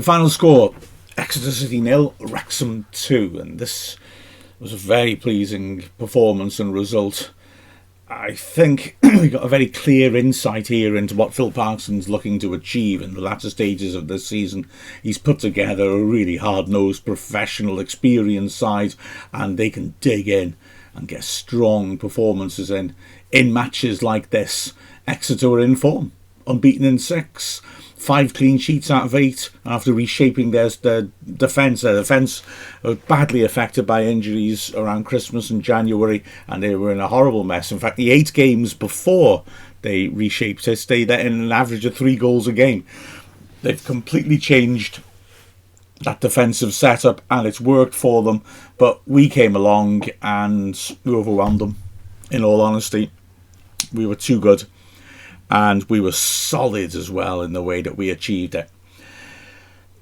final score, Exeter City 0, Wrexham 2, and this was a very pleasing performance and result. I think we got a very clear insight here into what Phil Parkinson's looking to achieve in the latter stages of this season. He's put together a really hard-nosed, professional, experienced side, and they can dig in and get strong performances in matches like this. Exeter were in form, unbeaten in 6. 5 clean sheets out of 8 after reshaping their defence. Their defence was badly affected by injuries around Christmas and January, and they were in a horrible mess. In fact, the 8 games before they reshaped it, they let in an average of 3 goals a game. They've completely changed that defensive setup, and it's worked for them. But we came along and we overwhelmed them, in all honesty. We were too good. And we were solid as well in the way that we achieved it.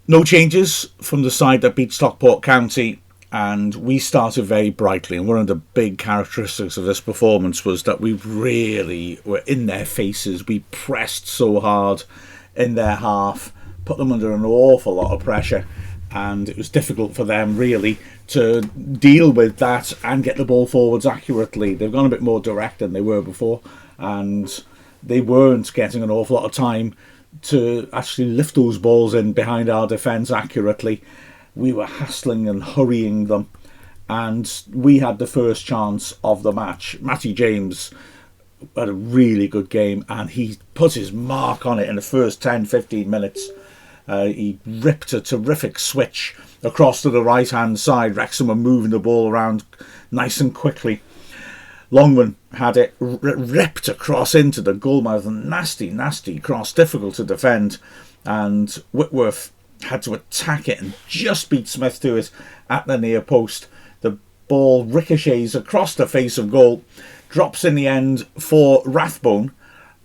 No changes from the side that beat Stockport County, and we started very brightly. And one of the big characteristics of this performance was that we really were in their faces. We pressed so hard in their half, put them under an awful lot of pressure, and it was difficult for them really to deal with that and get the ball forwards accurately. They've gone a bit more direct than they were before, and they weren't getting an awful lot of time to actually lift those balls in behind our defence accurately. We were hassling and hurrying them, and we had the first chance of the match. Matty James had a really good game, and he put his mark on it in the first 10-15 minutes. He ripped a terrific switch across to the right-hand side. Wrexham were moving the ball around nice and quickly. Longman had it ripped across into the goalmouth, a nasty cross, difficult to defend, and Whitworth had to attack it and just beat Smith to it at the near post. The ball ricochets across the face of goal, drops in the end for Rathbone,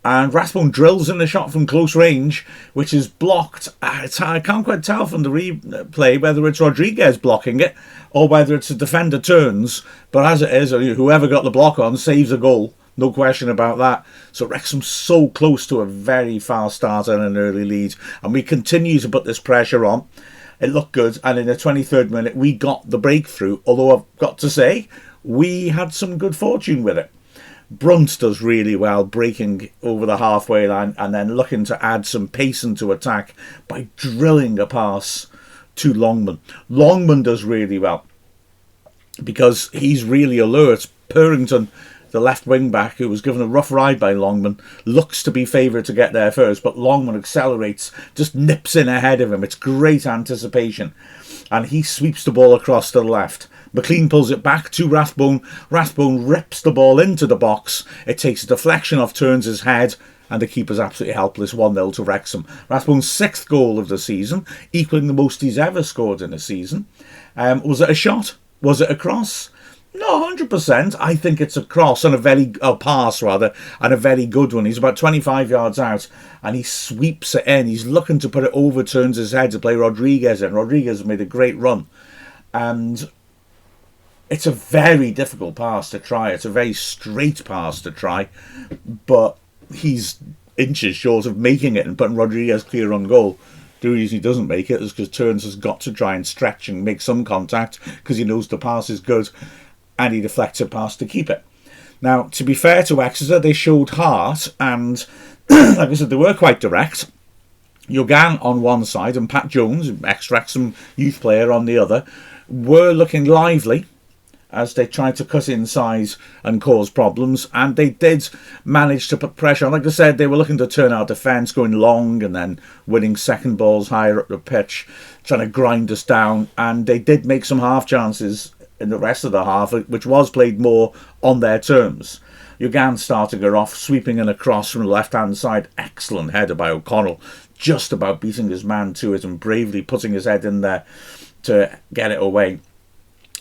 and Rathbone drills in the shot from close range, which is blocked. I can't quite tell from the replay whether it's Rodriguez blocking it or whether it's a defender turns, but as it is, whoever got the block on saves a goal, no question about that. So Wrexham's so close to a very fast start and an early lead, and we continue to put this pressure on. It looked good, and in the 23rd minute we got the breakthrough, although I've got to say we had some good fortune with it. Brunt does really well breaking over the halfway line and then looking to add some pace into attack by drilling a pass to Longman. Longman does really well because he's really alert. Purrington, the left wing back, who was given a rough ride by Longman, looks to be favoured to get there first, but Longman accelerates, just nips in ahead of him. It's great anticipation, and he sweeps the ball across to the left. McLean pulls it back to Rathbone. Rathbone rips the ball into the box. It takes a deflection off Turns' head, and the keeper's absolutely helpless. 1-0 to Wrexham. Rathbone's 6th goal of the season, equaling the most he's ever scored in a season. Was it a shot? Was it a cross? No, 100%. I think it's a cross and a pass rather, and a very good one. He's about 25 yards out, and he sweeps it in. He's looking to put it over Turns' head to play Rodriguez in. Rodriguez made a great run, and it's a very difficult pass to try. It's a very straight pass to try, but he's inches short of making it and putting Rodriguez clear on goal. The reason he doesn't make it is because Turns has got to try and stretch and make some contact because he knows the pass is good, and he deflects a pass to keep it. Now, to be fair to Exeter, they showed heart, and like I said, they were quite direct. Yogan on one side and Pat Jones, ex-Wrexham youth player, on the other, were looking lively as they tried to cut inside and cause problems, and they did manage to put pressure on. Like I said, they were looking to turn our defence, going long and then winning second balls higher up the pitch, trying to grind us down, and they did make some half chances in the rest of the half, which was played more on their terms. Yogan starting her off, sweeping in across from the left-hand side. Excellent header by O'Connell, just about beating his man to it and bravely putting his head in there to get it away.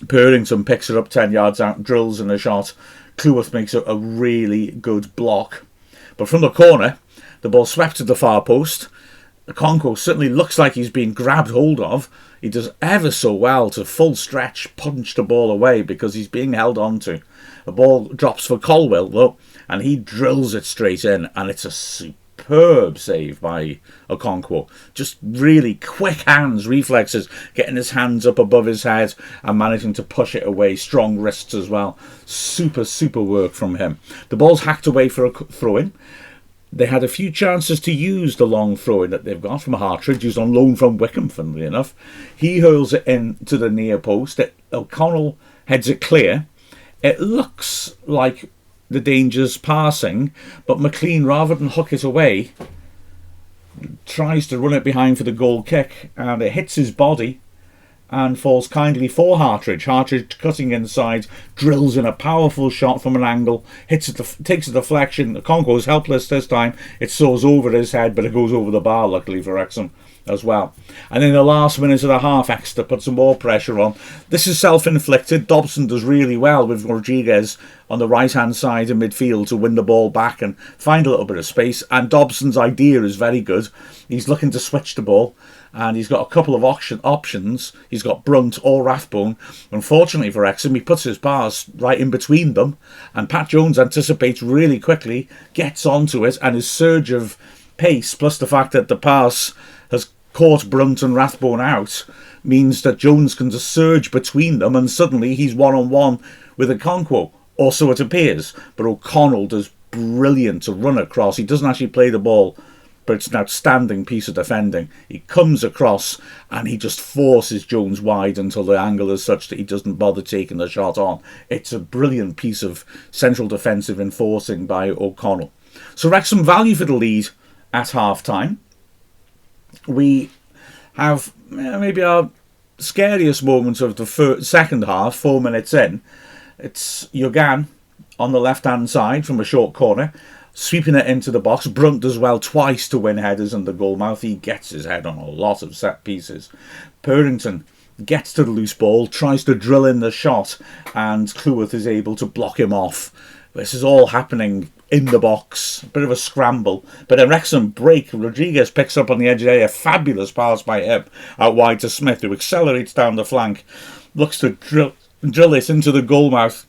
Purrington picks it up 10 yards out, drills in a shot. Cleworth makes a really good block. But from the corner, the ball swept to the far post. Okonkwo certainly looks like he's been grabbed hold of. He does ever so well to full stretch punch the ball away because he's being held on to. The ball drops for Colwell, though, and he drills it straight in, and it's a superb superb save by Okonkwo. Just really quick hands, reflexes, getting his hands up above his head and managing to push it away. Strong wrists as well. Super work from him. The ball's hacked away for a throw-in. They had a few chances to use the long throw-in that they've got from Hartridge, who's on loan from Wycombe, funnily enough. He hurls it in to the near post. O'Connell heads it clear. It looks like the danger's passing, but McLean, rather than hook it away, tries to run it behind for the goal kick, and it hits his body and falls kindly for Hartridge. Hartridge cutting inside, drills in a powerful shot from an angle, hits it, takes a deflection. Okonkwo is helpless this time. It soars over his head, but it goes over the bar, luckily for Wrexham as well. And in the last minute of the half, Exeter put some more pressure on. This is self-inflicted. Dobson does really well with Rodriguez on the right-hand side in midfield to win the ball back and find a little bit of space. And Dobson's idea is very good. He's looking to switch the ball, and he's got a couple of options. He's got Brunt or Rathbone. Unfortunately for Wrexham, he puts his pass right in between them, and Pat Jones anticipates really quickly, gets onto it, and his surge of pace, plus the fact that the pass has caught Brunt and Rathbone out, means that Jones can just surge between them, and suddenly he's one-on-one with Okonkwo, or so it appears. But O'Connell does brilliant to run across. He doesn't actually play the ball, but it's an outstanding piece of defending. He comes across and he just forces Jones wide until the angle is such that he doesn't bother taking the shot on. It's a brilliant piece of central defensive enforcing by O'Connell. So Wrexham value for the lead at half-time. We have maybe our scariest moment of the second half, 4 minutes in. It's Yogan on the left-hand side from a short corner, sweeping it into the box. Brunt does well twice to win headers in the goalmouth. He gets his head on a lot of set pieces. Purrington gets to the loose ball, tries to drill in the shot, and Cleworth is able to block him off. This is all happening in the box, a bit of a scramble, but then Wrexham break. Rodriguez picks up on the edge of the area, fabulous pass by him out wide to Smith, who accelerates down the flank, looks to drill it into the goalmouth,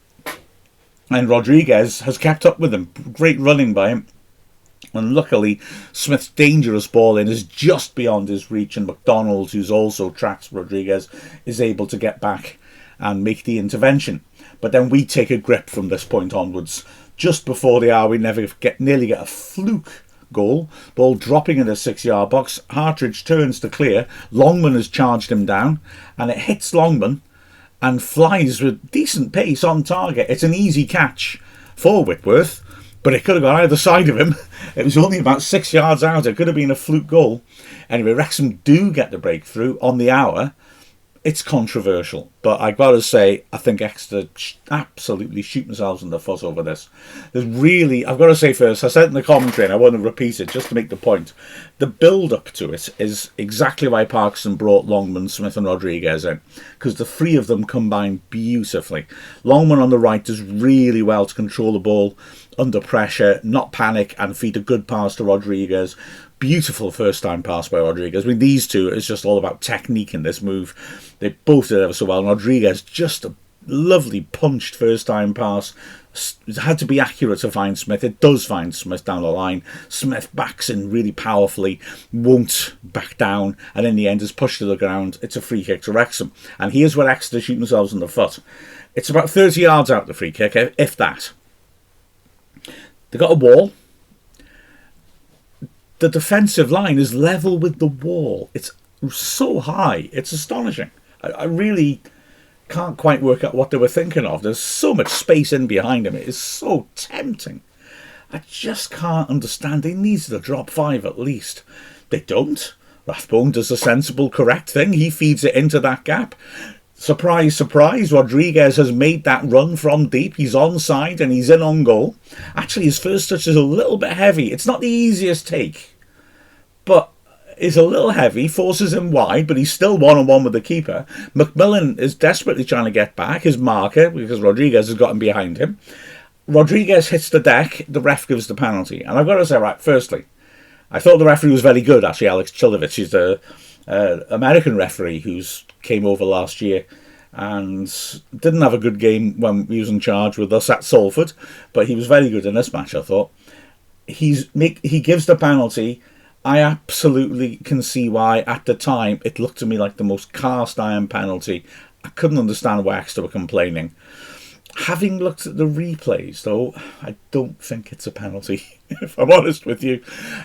and Rodriguez has kept up with him. Great running by him, and luckily Smith's dangerous ball in is just beyond his reach, and McDonald, who's also tracked Rodriguez, is able to get back and make the intervention. But then we take a grip from this point onwards. Just before the hour, we nearly get a fluke goal. Ball dropping in the 6-yard box. Hartridge turns to clear. Longman has charged him down, and it hits Longman and flies with decent pace on target. It's an easy catch for Whitworth, but it could have gone either side of him. It was only about 6 yards out. It could have been a fluke goal. Anyway, Wrexham do get the breakthrough on the hour. It's controversial, but I've got to say, I think Exeter absolutely shoot themselves in the foot over this. I've got to say first, I said in the commentary, and I want to repeat it just to make the point, the build-up to it is exactly why Parkinson brought Longman, Smith and Rodriguez in, because the three of them combine beautifully. Longman on the right does really well to control the ball under pressure, not panic, and feed a good pass to Rodriguez. Beautiful first-time pass by Rodriguez. I mean, these two, it's just all about technique in this move. They both did ever so well. And Rodriguez, just a lovely punched first-time pass. It had to be accurate to find Smith. It does find Smith down the line. Smith backs in really powerfully, won't back down, and in the end is pushed to the ground. It's a free kick to Wrexham. And here's where Exeter shoot themselves in the foot. It's about 30 yards out the free kick, if that. They've got a wall. The defensive line is level with the wall. It's so high. It's astonishing. I really can't quite work out what they were thinking of. There's so much space in behind him. It is so tempting. I just can't understand. They need to drop 5 at least. They don't. Rathbone does a sensible, correct thing. He feeds it into that gap. Surprise, surprise, Rodriguez has made that run from deep. He's onside and he's in on goal. Actually, his first touch is a little bit heavy. It's not the easiest take, but is a little heavy, forces him wide, but he's still one-on-one with the keeper. McMillan is desperately trying to get back, his marker, because Rodriguez has gotten behind him. Rodriguez hits the deck, the ref gives the penalty. And I've got to say, right, firstly, I thought the referee was very good, actually, Alex Chilovich. He's the American referee who's came over last year and didn't have a good game when he was in charge with us at Salford, but he was very good in this match, I thought. he gives the penalty. I absolutely can see why. At the time, it looked to me like the most cast iron penalty. I couldn't understand why Exeter were complaining. Having looked at the replays, though, I don't think it's a penalty, if I'm honest with you.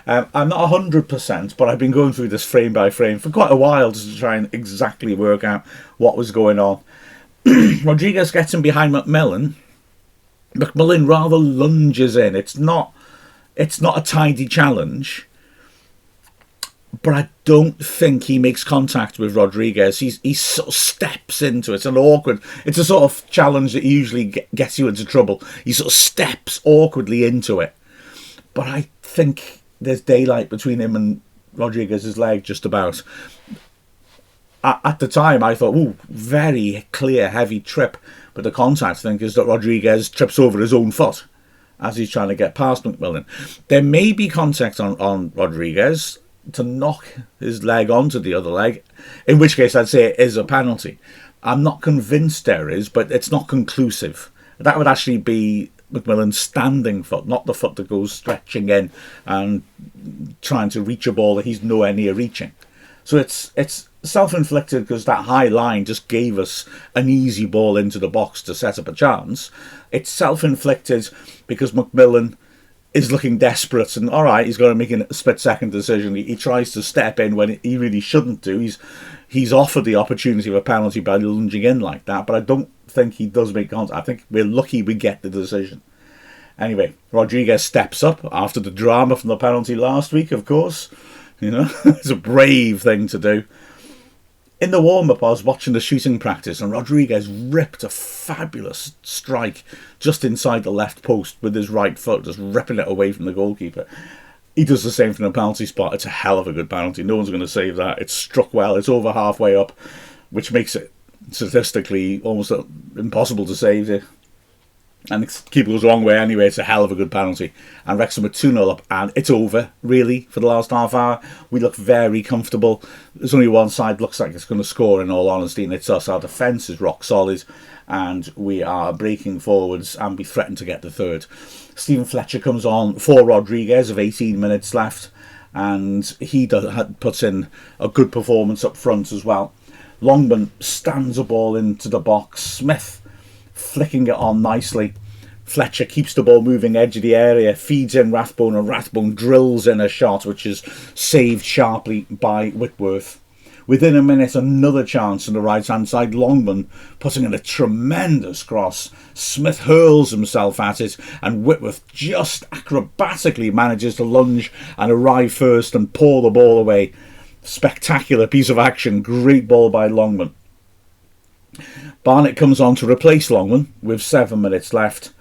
I'm not 100%, but I've been going through this frame by frame for quite a while just to try and exactly work out what was going on. Rodriguez gets him behind McMillan. McMillan rather lunges in. It's not a tidy challenge, but I don't think he makes contact with Rodriguez. He sort of steps into it. It's an awkward. It's a sort of challenge that usually gets you into trouble. He sort of steps awkwardly into it. But I think there's daylight between him and Rodriguez's leg, just about. At the time, I thought, ooh, very clear, heavy trip. But the contact, I think, is that Rodriguez trips over his own foot as he's trying to get past McMillan. There may be contact on Rodriguez to knock his leg onto the other leg, in which case I'd say it is a penalty. I'm not convinced there is, but it's not conclusive. That would actually be McMillan's standing foot, not the foot that goes stretching in and trying to reach a ball that he's nowhere near reaching. So it's self-inflicted because that high line just gave us an easy ball into the box to set up a chance. It's self-inflicted because McMillan is looking desperate and, all right, he's got to make a split-second decision. He tries to step in when he really shouldn't do. He's offered the opportunity of a penalty by lunging in like that, but I don't think he does make contact. I think we're lucky we get the decision. Anyway, Rodriguez steps up after the drama from the penalty last week, of course. You know, it's a brave thing to do. In the warm-up, I was watching the shooting practice and Rodriguez ripped a fabulous strike just inside the left post with his right foot, just ripping it away from the goalkeeper. He does the same from the penalty spot. It's a hell of a good penalty. No one's going to save that. It's struck well. It's over halfway up, which makes it statistically almost impossible to save it. And the keeper goes the wrong way anyway. It's a hell of a good penalty. And Wrexham are 2-0 up. And it's over, really, for the last half hour. We look very comfortable. There's only one side looks like it's going to score, in all honesty, and it's us. Our defence is rock solid. And we are breaking forwards and we threaten to get the third. Stephen Fletcher comes on for Rodriguez with 18 minutes left. And he puts in a good performance up front as well. Longman stands a ball into the box. Smith flicking it on nicely. Fletcher keeps the ball moving edge of the area, feeds in Rathbone, and Rathbone drills in a shot which is saved sharply by Whitworth. Within a minute, another chance on the right hand side. Longman putting in a tremendous cross. Smith hurls himself at it and Whitworth just acrobatically manages to lunge and arrive first and pour the ball away. Spectacular piece of action. Great ball by Longman. Barnett comes on to replace Longman with 7 minutes left,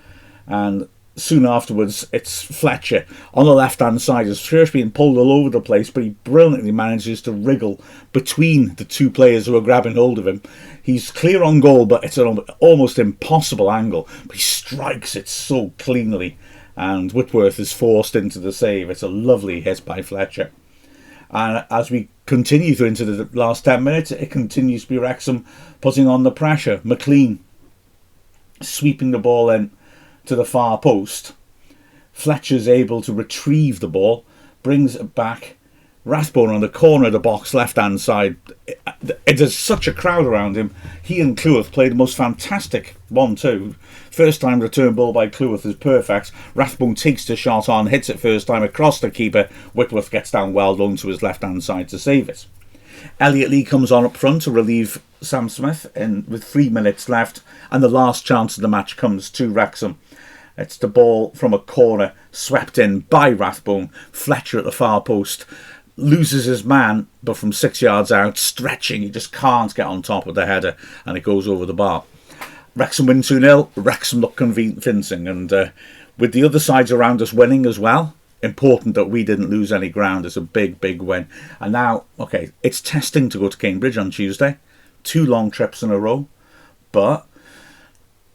and soon afterwards it's Fletcher on the left hand side. His first being pulled all over the place, but he brilliantly manages to wriggle between the two players who are grabbing hold of him. He's clear on goal, but it's an almost impossible angle, but he strikes it so cleanly and Whitworth is forced into the save. It's a lovely hit by Fletcher. And as we continue through into the last 10 minutes, it continues to be Wrexham putting on the pressure. McLean sweeping the ball in to the far post. Fletcher's able to retrieve the ball, brings it back. Rathbone on the corner of the box, left-hand side. There's such a crowd around him. He and Cleworth played the most fantastic 1-2. First time return ball by Cleworth is perfect. Rathbone takes the shot on, hits it first time across the keeper. Whitworth gets down well done to his left-hand side to save it. Elliot Lee comes on up front to relieve Sam Smith with 3 minutes left, and the last chance of the match comes to Wrexham. It's the ball from a corner swept in by Rathbone. Fletcher at the far post loses his man, but from 6 yards out, stretching, he just can't get on top of the header, and it goes over the bar. Wrexham win 2-0. Wrexham look convincing, and with the other sides around us winning as well, important that we didn't lose any ground. It's a big, big win. And now, okay, it's testing to go to Cambridge on Tuesday. 2 long trips in a row, but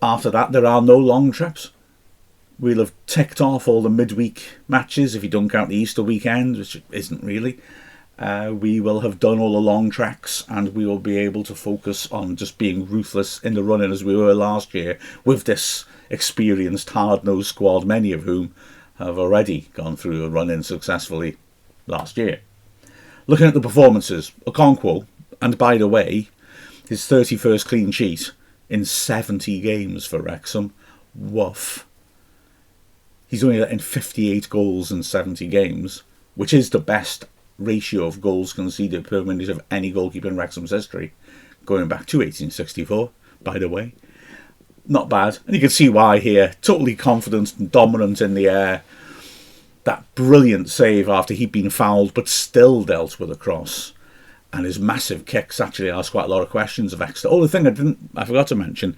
after that, there are no long trips. We'll have ticked off all the midweek matches, if you don't count the Easter weekend, which isn't really. We will have done all the long tracks, and we will be able to focus on just being ruthless in the running as we were last year with this experienced, hard-nosed squad, many of whom have already gone through a run-in successfully last year. Looking at the performances, Okonkwo, and by the way, his 31st clean sheet in 70 games for Wrexham. Woof. He's only letting 58 goals in 70 games, which is the best ratio of goals conceded per minute of any goalkeeper in Wrexham's history, going back to 1864, by the way. Not bad. And you can see why here. Totally confident and dominant in the air. That brilliant save after he'd been fouled, but still dealt with a cross. And his massive kicks actually asked quite a lot of questions of Exeter. Oh, the thing I forgot to mention,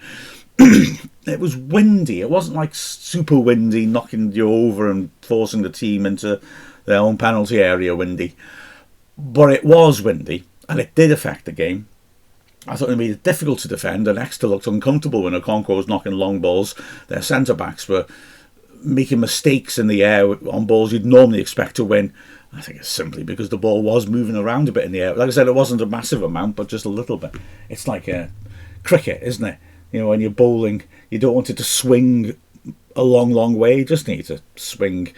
it was windy. It wasn't like super windy, knocking you over and forcing the team into their own penalty area windy. But it was windy, and it did affect the game. I thought it made it difficult to defend, and Exeter looked uncomfortable when Okonkwo was knocking long balls. Their centre-backs were making mistakes in the air on balls you'd normally expect to win. I think it's simply because the ball was moving around a bit in the air. Like I said, it wasn't a massive amount, but just a little bit. It's like a cricket, isn't it? You know, when you're bowling, you don't want it to swing a long way. You just need to swing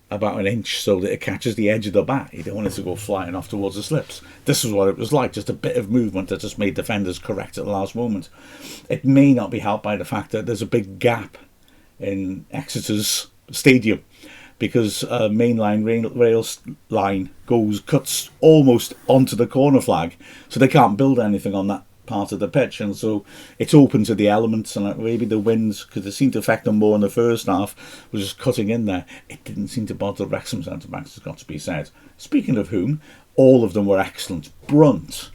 about an inch so that it catches the edge of the bat. You don't want it to go flying off towards the slips. This is what it was like, just a bit of movement that just made defenders correct at the last moment. It may not be helped by the fact that there's a big gap in Exeter's stadium, because a mainline rail line cuts almost onto the corner flag, so they can't build anything on that part of the pitch, and so it's open to the elements, and maybe the winds, because it seemed to affect them more in the first half, was just cutting in there. It didn't seem to bother Wrexham centre-backs, it's got to be said. Speaking of whom, all of them were excellent. Brunt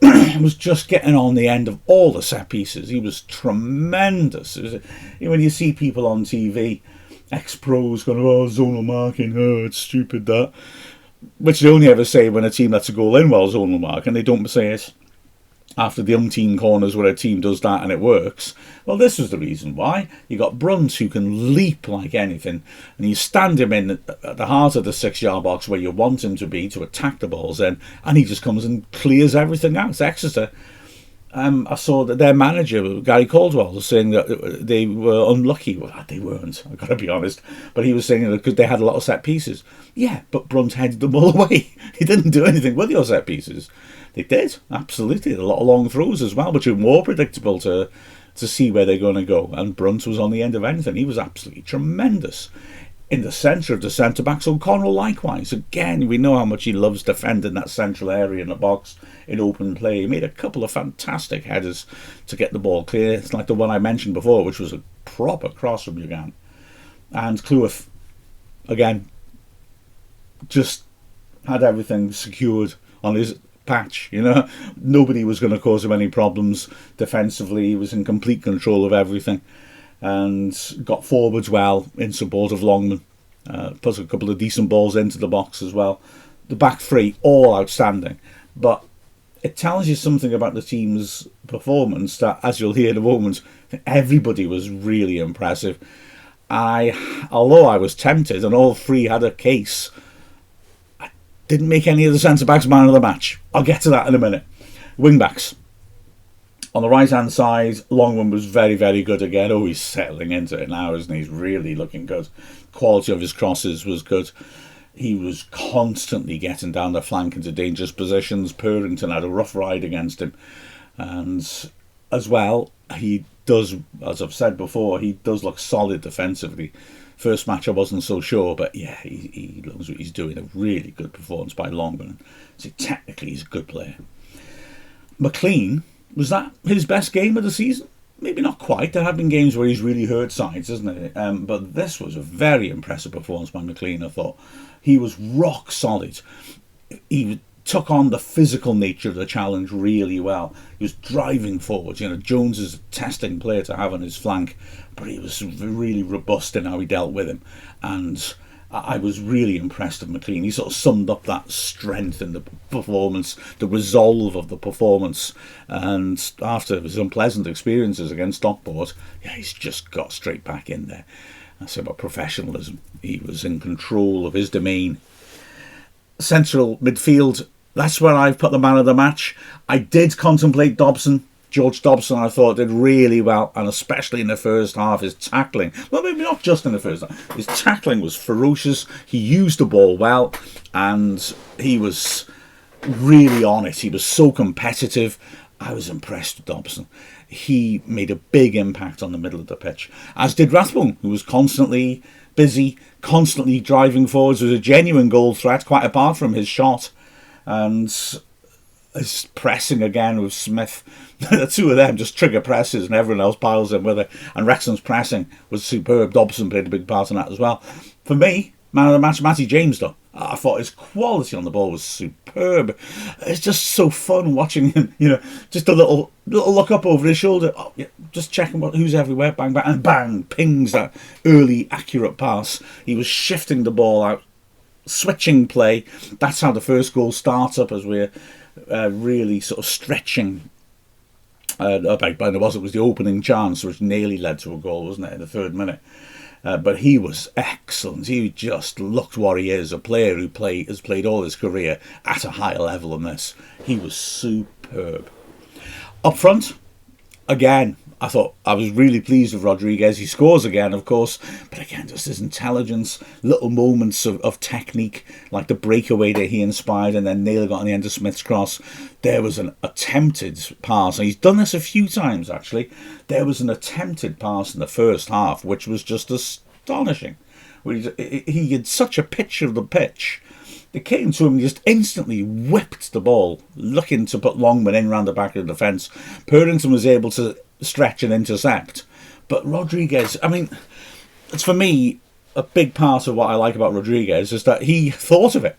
was just getting on the end of all the set pieces. He was tremendous. When you see people on TV, ex-pros going, oh, zonal marking, oh, it's stupid that, which they only ever say when a team lets a goal in while zonal mark, and they don't say it after the umpteen corners where a team does that and it works. Well, this was the reason why. You got Brunt, who can leap like anything, and you stand him in at the heart of the 6-yard box where you want him to be to attack the balls in, and he just comes and clears everything out. It's Exeter. I saw that their manager, Gary Caldwell, was saying that they were unlucky. Well, they weren't, I've got to be honest. But he was saying that because they had a lot of set pieces. Yeah, but Brunt headed them all away. He didn't do anything with your set pieces. They did, absolutely. A lot of long throws as well, which are more predictable to see where they're going to go. And Brunt was on the end of anything. He was absolutely tremendous. In the centre of the centre-backs, O'Connell likewise. Again, we know how much he loves defending that central area in the box in open play. He made a couple of fantastic headers to get the ball clear. It's like the one I mentioned before, which was a proper cross from Ugan. And Cleworth, again, just had everything secured on his patch, you know. Nobody was going to cause him any problems defensively. He was in complete control of everything, and got forwards well in support of Longman. Put a couple of decent balls into the box as well. The back three, all outstanding. But it tells you something about the team's performance that, as you'll hear in a moment, everybody was really impressive. Although I was tempted, and all three had a case, I didn't make any of the centre-backs man of the match. I'll get to that in a minute. Wing-backs. On the right-hand side, Longman was very, very good again. Oh, he's settling into it now, isn't he? He's really looking good. Quality of his crosses was good. He was constantly getting down the flank into dangerous positions. Purrington had a rough ride against him. And as well, he does, as I've said before, he does look solid defensively. First match I wasn't so sure, but yeah, he knows what he's doing. A really good performance by Longman. So technically he's a good player. McLean, was that his best game of the season? Maybe not quite. There have been games where he's really hurt sides, isn't it? But this was a very impressive performance by McLean, I thought. He was rock solid. He took on the physical nature of the challenge really well. He was driving forwards. You know, Jones is a testing player to have on his flank, but he was really robust in how he dealt with him. And I was really impressed with McLean. He sort of summed up that strength in the performance, the resolve of the performance. And after his unpleasant experiences against Stockport, yeah, he's just got straight back in there. That's about professionalism. He was in control of his domain. Central midfield, that's where I've put the man of the match. I did contemplate Dobson George Dobson, I thought, did really well, and especially in the first half, his tackling. Well, maybe not just in the first half. His tackling was ferocious. He used the ball well, and he was really on it. He was so competitive. I was impressed with Dobson. He made a big impact on the middle of the pitch, as did Rathbone, who was constantly busy, constantly driving forwards. It was a genuine goal threat, quite apart from his shot. And his pressing again with Smith. The two of them just trigger presses and everyone else piles in with it. And Wrexham's pressing was superb. Dobson played a big part in that as well. For me, man of the match, Matty James, though. I thought his quality on the ball was superb. It's just so fun watching him, just a little look up over his shoulder. Oh, yeah, just checking who's everywhere. Bang, bang, and bang, pings that early accurate pass. He was shifting the ball out, switching play. That's how the first goal starts up, as we're really sort of stretching. It was the opening chance, which nearly led to a goal, wasn't it, in the 3rd minute? But he was excellent. He just looked what he is, a player who has played all his career at a higher level than this. He was superb. Up front, again, I thought I was really pleased with Rodriguez. He scores again, of course, but again, just his intelligence, little moments of technique, like the breakaway that he inspired and then Naylor got on the end of Smith's cross. There was an attempted pass, and he's done this a few times actually. There was an attempted pass in the first half, which was just astonishing. He had such a picture of the pitch. It came to him, he just instantly whipped the ball, looking to put Longman in round the back of the defence. Purrington was able to stretch and intercept. But Rodriguez, I mean, it's for me, a big part of what I like about Rodriguez is that he thought of it.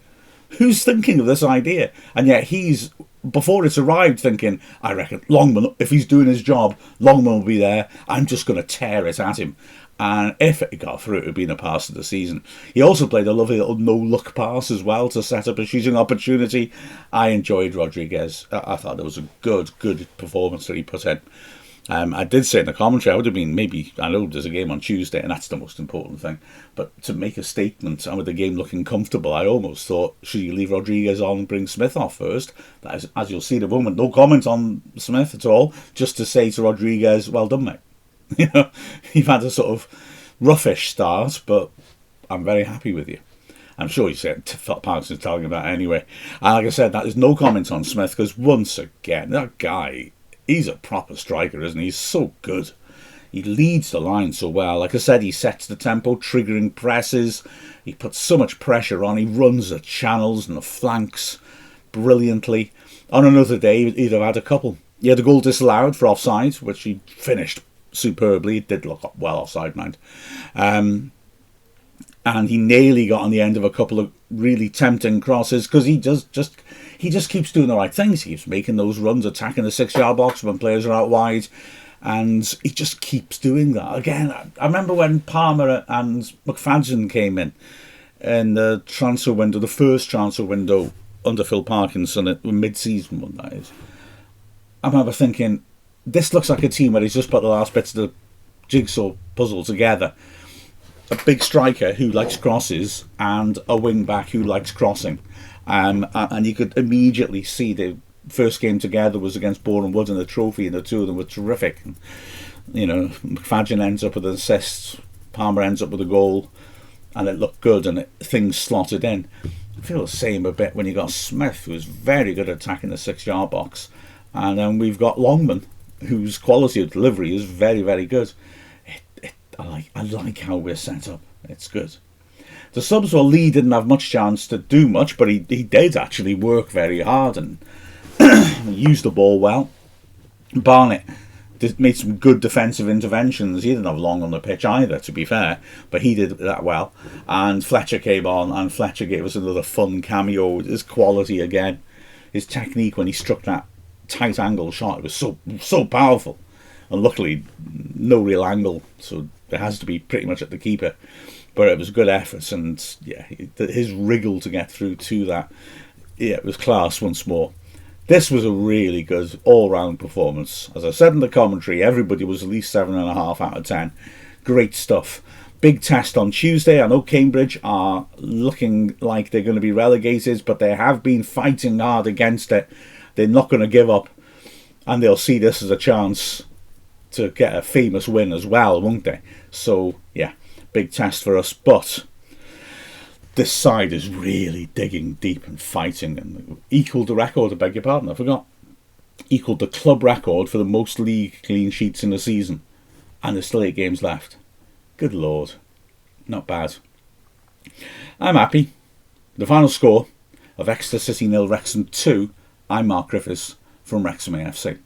Who's thinking of this idea? And yet he's, before it's arrived, thinking, I reckon Longman, if he's doing his job, Longman will be there. I'm just going to tear it at him. And if it got through, it would have been a pass of the season. He also played a lovely little no-look pass as well to set up a shooting opportunity. I enjoyed Rodriguez. I thought it was a good performance that he put in. I did say in the commentary, I would have been I know there's a game on Tuesday, and that's the most important thing. But to make a statement, and with the game looking comfortable, I almost thought, should you leave Rodriguez on and bring Smith off first? That is, as you'll see in a moment, no comment on Smith at all, just to say to Rodriguez, well done, mate. You've had a sort of roughish start, but I'm very happy with you. I'm sure you said Parkinson's telling him that anyway. And like I said, that is no comment on Smith, because once again, that guy, he's a proper striker, isn't he? He's so good. He leads the line so well. Like I said, he sets the tempo, triggering presses. He puts so much pressure on. He runs the channels and the flanks brilliantly. On another day, he'd have had a couple. He had a goal disallowed for offside, which he finished superbly. It did look well offside, mind. And he nearly got on the end of a couple of really tempting crosses, because he just keeps doing the right things. He keeps making those runs, attacking the 6-yard box when players are out wide, and he just keeps doing that. Again, I remember when Palmer and McFadden came in the transfer window, the first transfer window under Phil Parkinson, at mid-season one, that is. I remember thinking, this looks like a team where he's just put the last bits of the jigsaw puzzle together. A big striker who likes crosses and a wing back who likes crossing. And you could immediately see the first game together was against Boreham Wood in the trophy, and the two of them were terrific. McFadden ends up with an assist, Palmer ends up with a goal, and it looked good, and things slotted in. I feel the same a bit when you got Smith, who's very good at attacking the 6-yard box, and then we've got Longman, whose quality of delivery is very, very good. I like how we're set up. It's good. The subs, well, Lee didn't have much chance to do much, but he did actually work very hard and used the ball well. Barnett made some good defensive interventions. He didn't have long on the pitch either, to be fair, but he did that well. And Fletcher came on, and Fletcher gave us another fun cameo. His quality again, his technique when he struck that tight angle shot, it was so powerful. And luckily, no real angle, so it has to be pretty much at the keeper. But it was good effort, and yeah, his wriggle to get through to that, yeah, it was class once more. This was a really good all-round performance. As I said in the commentary, everybody was at least 7.5 out of 10. Great stuff. Big test on Tuesday. I know Cambridge are looking like they're going to be relegated, but they have been fighting hard against it. They're not going to give up. And they'll see this as a chance to get a famous win as well, won't they? So, yeah, big test for us. But this side is really digging deep and fighting, and equalled the record, I beg your pardon, I forgot. Equalled the club record for the most league clean sheets in a season. And there's still 8 games left. Good Lord. Not bad. I'm happy. The final score of Exeter City 0, Wrexham 2. I'm Mark Griffiths from Wrexham AFC.